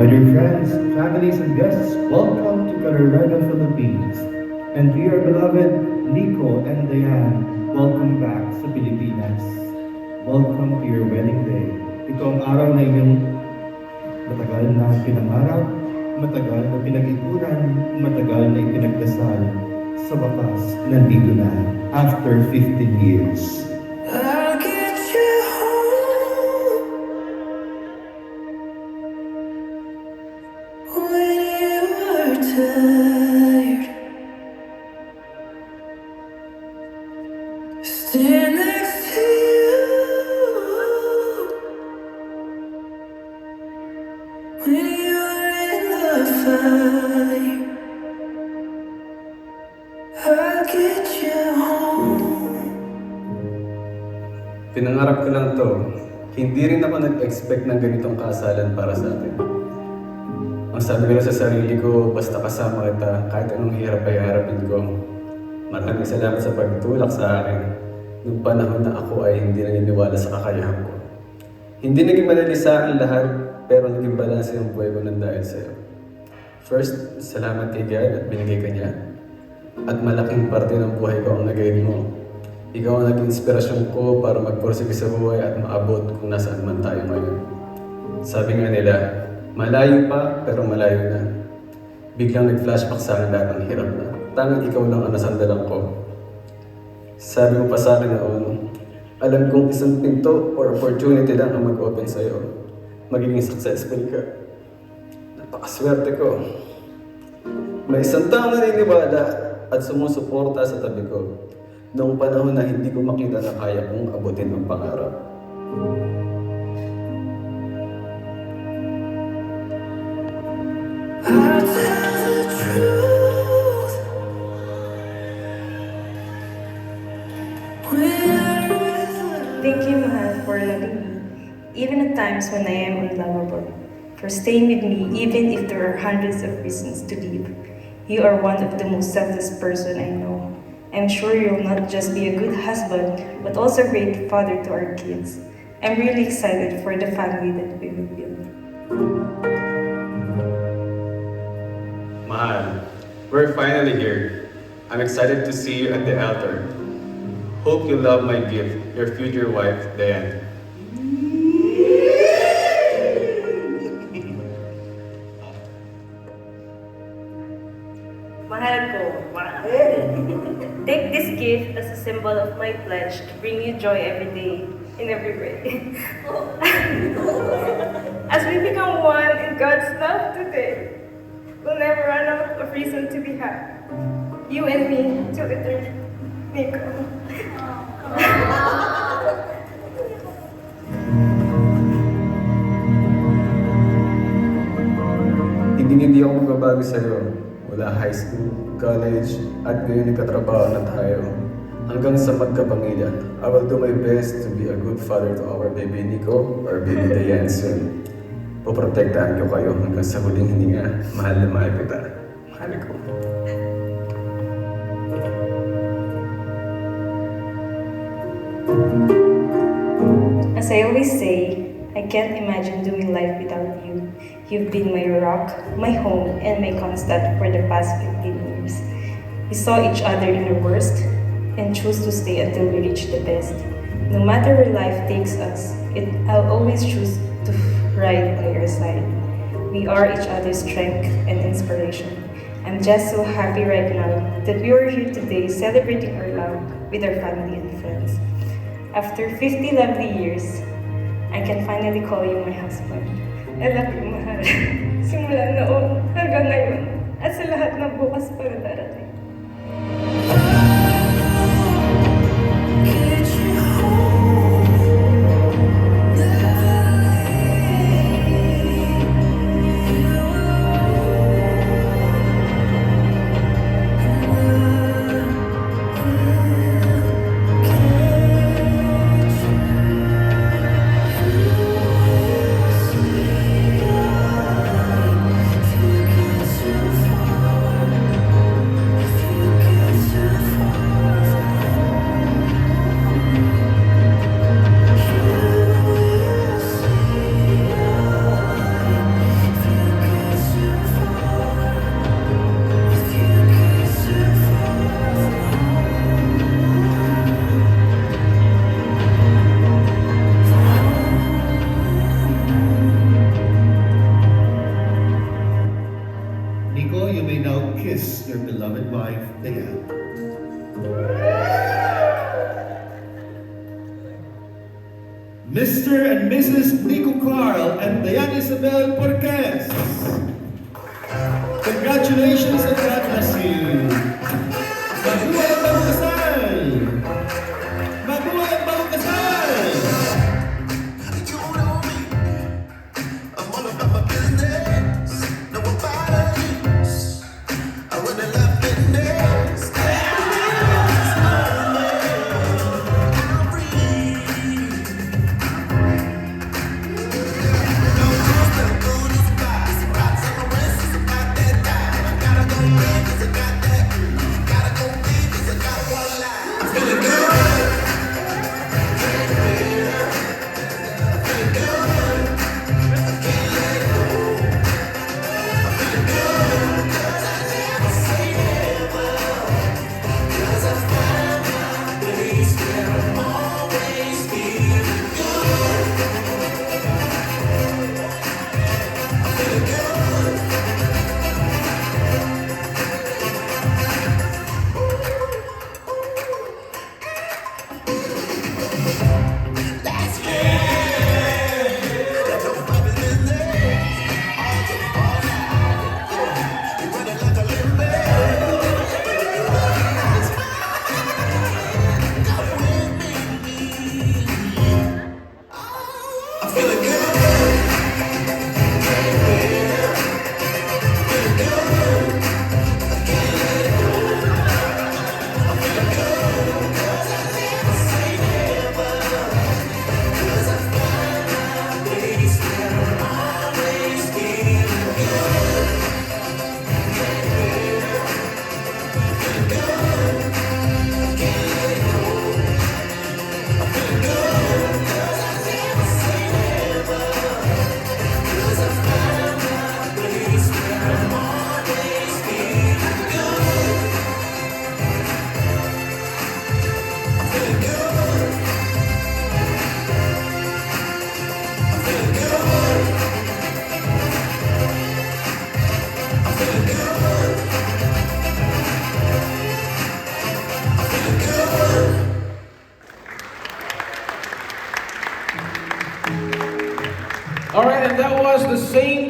My dear friends, families, and guests, welcome to Carrera, Philippines. And we are beloved Nico and Diane, welcome back sa Pilipinas. Welcome to your wedding day. Ito ang araw na inyong matagal na pinangarap, matagal na pinag-ipunan, matagal na ipinagdasal. Sa wakas, nandito na after 15 years. I'll get you home when you are tired. Stand next to you when you're in the fire. I'll get you home. Pinangarap ko lang to. Hindi rin ako nag-expect ng ganitong kasalan para sa atin. Ang sabi ko lang sa sarili ko, basta kasama kita, kahit anong hirap ay harapin ko. Maraming salamat sa pagtulak sa akin. Noong panahon na ako ay hindi naniniwala sa kakayahan ko. Hindi naging madali sa akin lahat, pero naging balanse ang buhay ko ng dahil sa'yo. First, salamat kay God at binigay ka niya. At malaking parte ng buhay ko ang nag-guide mo. Ikaw ang naging inspirasyon ko para magpursige sa buhay at maabot kung nasaan man tayo ngayon. Sabi nga nila, malayo pa pero malayo na. Biglang nag-flashback sa akin lahat ng hirap na. Tanging ikaw lang ang nasandalan ko. Sabi mo pa sa akin noon, alam kong isang pinto or opportunity lang ang mag-open sa'yo. Magiging successful ka. Napakaswerte ko. May isang taong naniniwala at sumusuporta sa tabi ko noong panahon na hindi ko makita na kaya kong abutin ang pangarap. I'll tell the truth Thank you, Mahal, for loving me, even at times when I am unlovable, for staying with me even if there are hundreds of reasons to leave. You are one of the most selfless person I know. I'm sure you'll not just be a good husband, but also a great father to our kids. I'm really excited for the family that we will build. Mahal, we're finally here. I'm excited to see you at the altar. Hope you love my gift, your future wife, Diane. Mahal ko, take this gift as a symbol of my pledge to bring you joy every day, in every way. As we become one in God's love today, we'll never run out of reason to be happy. You and me, till eternity. Nico. Hindi ako magbabago sa'yo. Mula high school, college, at ngayon nagkatrabaho na tayo. Hanggang sa magkapamilya, I will do my best to be a good father to our baby Nico or baby Diane soon. Poprotektahan ko kayo hanggang sa huling hininga. Mahal na mahal kita. Mahal ko. As I always say, I can't imagine doing life without you. You've been my rock, my home, and my constant for the past 15 years. We saw each other in the worst and chose to stay until we reach the best. No matter where life takes us, I'll always choose to ride by your side. We are each other's strength and inspiration. I'm just so happy right now that we are here today celebrating our love with our family and friends. After 50 lovely years, I can finally call you my husband. I love you, Mahal. Simula noon hanggang ngayon at sa lahat ng bukas pa na darating. get you home. Never leave you alone. wife, Dayan. Mr. and Mrs. Nico Carl and Dayan Isabel Porquez. Congratulations and God bless you. Mabuhay ang bagong kasal! Mabuhay ang bagong kasal! You know me, I'm all about my business. No apologies. I run a love business. All right, and that was the same